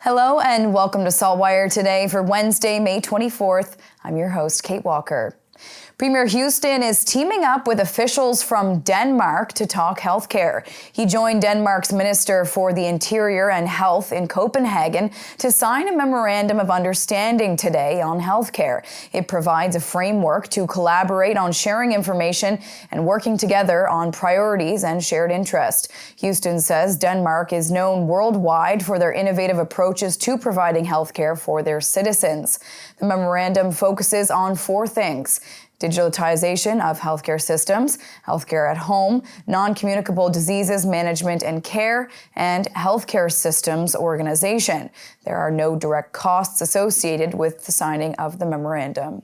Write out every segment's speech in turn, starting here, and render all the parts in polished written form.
Hello and welcome to SaltWire today for Wednesday, May 24th. I'm your host, Kate Walker. Premier Houston is teaming up with officials from Denmark to talk healthcare. He joined Denmark's Minister for the Interior and Health in Copenhagen to sign a memorandum of understanding today on healthcare. It provides a framework to collaborate on sharing information and working together on priorities and shared interest. Houston says Denmark is known worldwide for their innovative approaches to providing healthcare for their citizens. The memorandum focuses on four things: digitalization of healthcare systems, healthcare at home, non-communicable diseases management and care, and healthcare systems organization. There are no direct costs associated with the signing of the memorandum.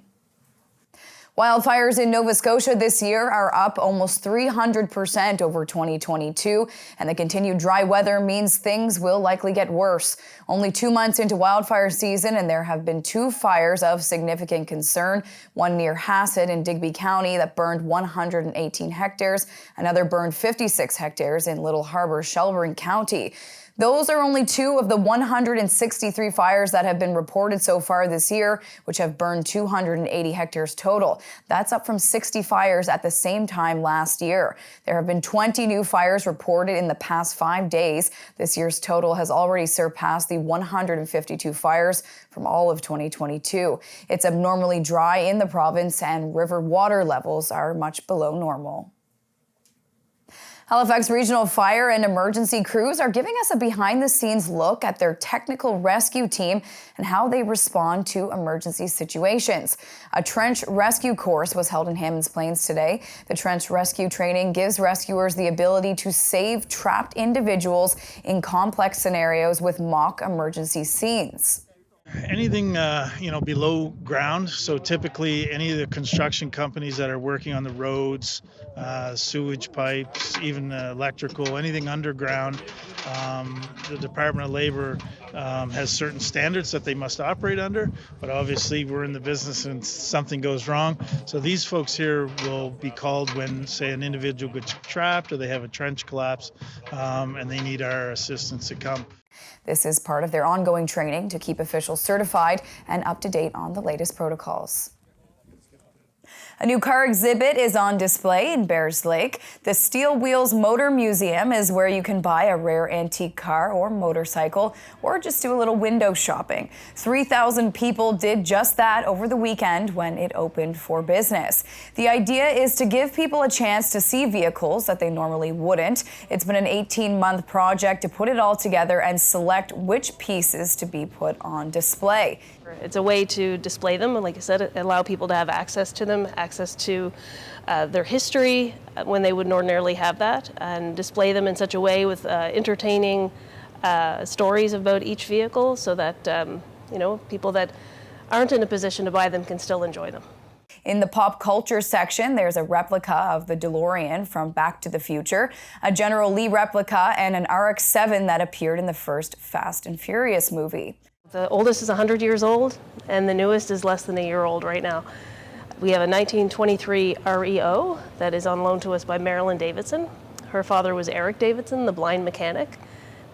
Wildfires in Nova Scotia this year are up almost 300% over 2022, and the continued dry weather means things will likely get worse. Only 2 months into wildfire season, and there have been 2 fires of significant concern, one near Hassett in Digby County that burned 118 hectares, another burned 56 hectares in Little Harbor, Shelburne County. Those are only 2 of the 163 fires that have been reported so far this year, which have burned 280 hectares total. That's up from 60 fires at the same time last year. There have been 20 new fires reported in the past 5 days. This year's total has already surpassed the 152 fires from all of 2022. It's abnormally dry in the province, and river water levels are much below normal. Halifax Regional Fire and Emergency crews are giving us a behind-the-scenes look at their technical rescue team and how they respond to emergency situations. A trench rescue course was held in Hammonds Plains today. The trench rescue training gives rescuers the ability to save trapped individuals in complex scenarios with mock emergency scenes. Anything, below ground. So typically any of the construction companies that are working on the roads, sewage pipes, even electrical, anything underground, the Department of Labor has certain standards that they must operate under. But obviously we're in the business and something goes wrong. So these folks here will be called when, say, an individual gets trapped or they have a trench collapse, and they need our assistance to come. This is part of their ongoing training to keep officials certified and up to date on the latest protocols. A new car exhibit is on display in Bears Lake. The Steel Wheels Motor Museum is where you can buy a rare antique car or motorcycle, or just do a little window shopping. 3,000 people did just that over the weekend when it opened for business. The idea is to give people a chance to see vehicles that they normally wouldn't. It's been an 18-month project to put it all together and select which pieces to be put on display. It's a way to display them, and like I said, allow people to have access to them, access to their history when they wouldn't ordinarily have that, and display them in such a way with entertaining stories about each vehicle so that people that aren't in a position to buy them can still enjoy them. In the pop culture section, there's a replica of the DeLorean from Back to the Future, a General Lee replica, and an RX-7 that appeared in the first Fast and Furious movie. The oldest is 100 years old, and the newest is less than a year old right now. We have a 1923 REO that is on loan to us by Marilyn Davidson. Her father was Eric Davidson, the blind mechanic,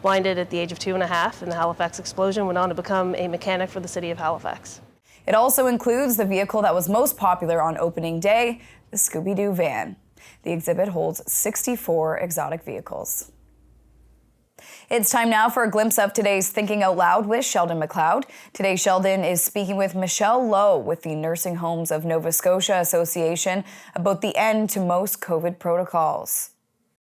blinded at the age of 2.5 in the Halifax explosion, went on to become a mechanic for the city of Halifax. It also includes the vehicle that was most popular on opening day, the Scooby-Doo van. The exhibit holds 64 exotic vehicles. It's time now for a glimpse of today's Thinking Out Loud with Sheldon McLeod. Today, Sheldon is speaking with Michelle Lowe with the Nursing Homes of Nova Scotia Association about the end to most COVID protocols.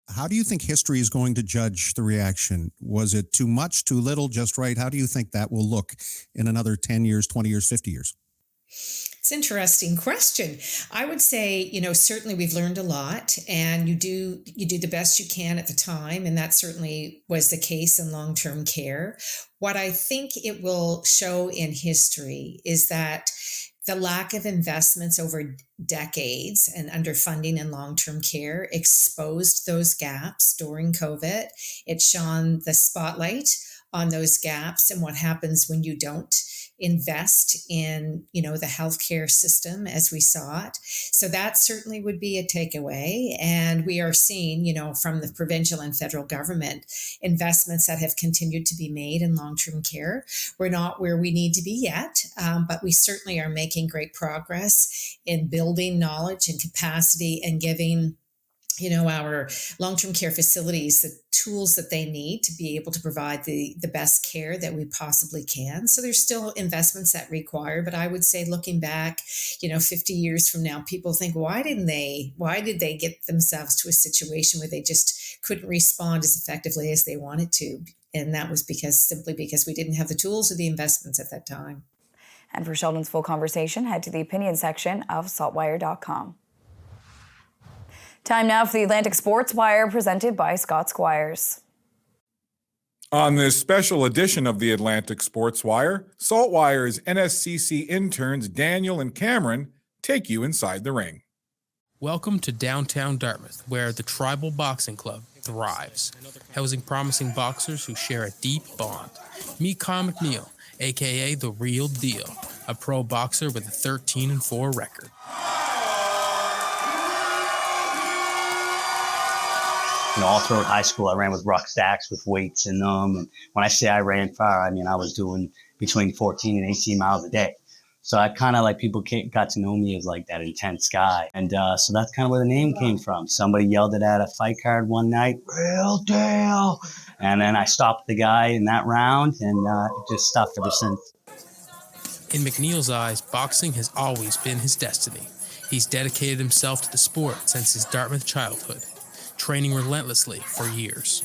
How do you think history is going to judge the reaction? Was it too much, too little, just right? How do you think that will look in another 10 years, 20 years, 50 years? It's an interesting question. I would say, certainly we've learned a lot, and you do the best you can at the time, and that certainly was the case in long-term care. What I think it will show in history is that the lack of investments over decades and underfunding in long-term care exposed those gaps during COVID. It shone the spotlight on those gaps and what happens when you don't invest in, the healthcare system as we saw it. So that certainly would be a takeaway. And we are seeing, from the provincial and federal government, investments that have continued to be made in long-term care. We're not where we need to be yet, but we certainly are making great progress in building knowledge and capacity and giving our long-term care facilities the tools that they need to be able to provide the best care that we possibly can. So there's still investments that require, but I would say looking back, 50 years from now, people think, why did they get themselves to a situation where they just couldn't respond as effectively as they wanted to? And that was simply because we didn't have the tools or the investments at that time. And for Sheldon's full conversation, head to the opinion section of saltwire.com. Time now for the Atlantic Sports Wire, presented by Scott Squires. On this special edition of the Atlantic Sports Wire, SaltWire's NSCC interns Daniel and Cameron take you inside the ring. Welcome to downtown Dartmouth, where the Tribal Boxing Club thrives, housing promising boxers who share a deep bond. Meet Kyle McNeil, a.k.a. The Real Deal, a pro boxer with a 13-4 record. All throughout high school, I ran with rucksacks with weights in them. And when I say I ran far, I mean I was doing between 14 and 18 miles a day. So I kind of people got to know me as that intense guy. And so that's kind of where the name came from. Somebody yelled it at a fight card one night, Real Deal. And then I stopped the guy in that round, and it just stuck ever since. In McNeil's eyes, boxing has always been his destiny. He's dedicated himself to the sport since his Dartmouth childhood, training relentlessly for years.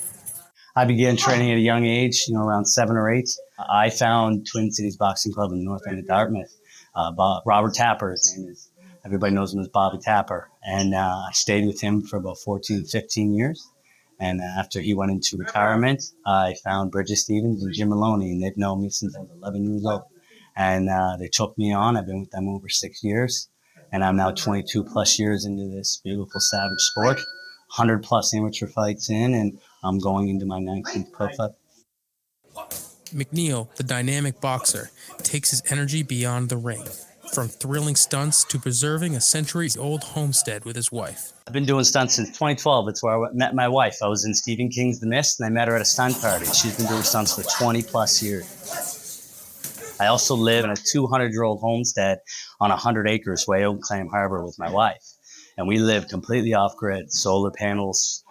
I began training at a young age, around 7 or 8. I found Twin Cities Boxing Club in the north end of Dartmouth. Robert Tapper, his name is. Everybody knows him as Bobby Tapper. And I stayed with him for about 14, 15 years. And after he went into retirement, I found Bridget Stevens and Jim Maloney, and they've known me since I was 11 years old. And they took me on. I've been with them over 6 years. And I'm now 22 plus years into this beautiful savage sport. 100 plus amateur fights in, and I'm going into my 19th pro fight. McNeil, the dynamic boxer, takes his energy beyond the ring, from thrilling stunts to preserving a centuries-old homestead with his wife. I've been doing stunts since 2012. That's where I met my wife. I was in Stephen King's The Mist, and I met her at a stunt party. She's been doing stunts for 20 plus years. I also live in a 200-year-old homestead on 100 acres way out in Clam Harbor with my wife. And we live completely off-grid, solar panels,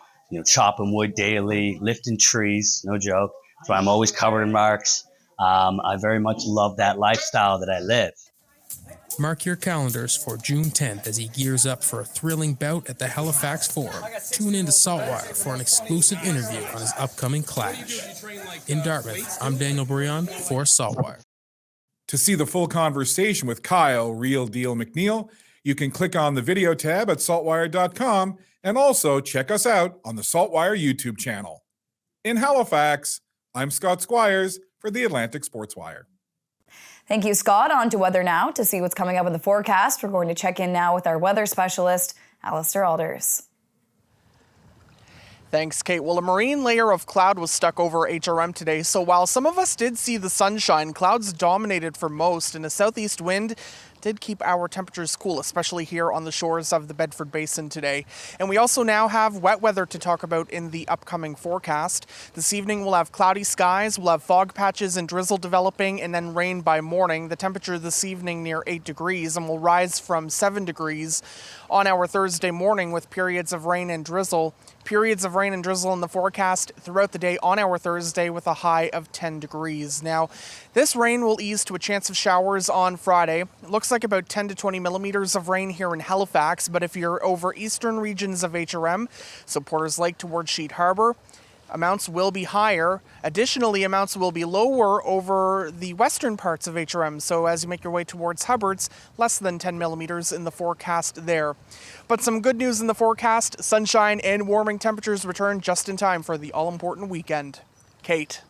chopping wood daily, lifting trees, no joke. So I'm always covered in marks. I very much love that lifestyle that I live. Mark your calendars for June 10th as he gears up for a thrilling bout at the Halifax Forum. Tune in to SaltWire for an exclusive interview on his upcoming clash. In Dartmouth, I'm Daniel Brion for SaltWire. To see the full conversation with Kyle Real Deal McNeil, you can click on the video tab at saltwire.com and also check us out on the SaltWire YouTube channel. In Halifax, I'm Scott Squires for the Atlantic Sports Wire. Thank you, Scott. On to weather now. To see what's coming up in the forecast, we're going to check in now with our weather specialist, Alistair Alders. Thanks, Kate. Well, a marine layer of cloud was stuck over HRM today, so while some of us did see the sunshine, clouds dominated for most, and a southeast wind did keep our temperatures cool, especially here on the shores of the Bedford Basin today. And we also now have wet weather to talk about in the upcoming forecast. This evening we'll have cloudy skies, we'll have fog patches and drizzle developing, and then rain by morning. The temperature this evening near 8 degrees and will rise from 7 degrees on our Thursday morning with periods of rain and drizzle. Periods of rain and drizzle in the forecast throughout the day on our Thursday with a high of 10 degrees. Now, this rain will ease to a chance of showers on Friday. It looks like about 10 to 20 millimeters of rain here in Halifax, but if you're over eastern regions of HRM, so Porters Lake towards Sheet Harbor, amounts will be higher. Additionally, amounts will be lower over the western parts of HRM. So as you make your way towards Hubbard's, less than 10 millimeters in the forecast there. But some good news in the forecast, sunshine and warming temperatures return just in time for the all-important weekend. Kate.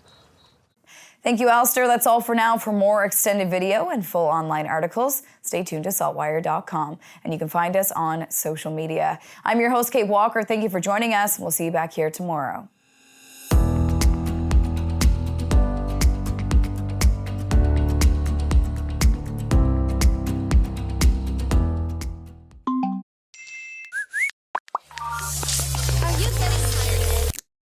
Thank you, Alistair. That's all for now. For more extended video and full online articles, stay tuned to saltwire.com. And you can find us on social media. I'm your host, Kate Walker. Thank you for joining us. We'll see you back here tomorrow.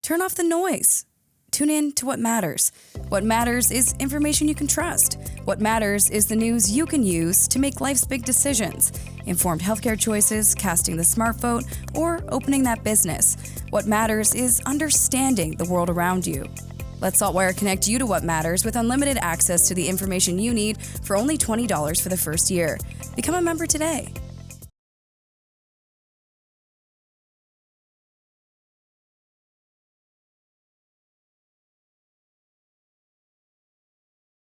Turn off the noise. Tune in to what matters. What matters is information you can trust. What matters is the news you can use to make life's big decisions. Informed healthcare choices, casting the smart vote, or opening that business. What matters is understanding the world around you. Let SaltWire connect you to what matters with unlimited access to the information you need for only $20 for the first year. Become a member today.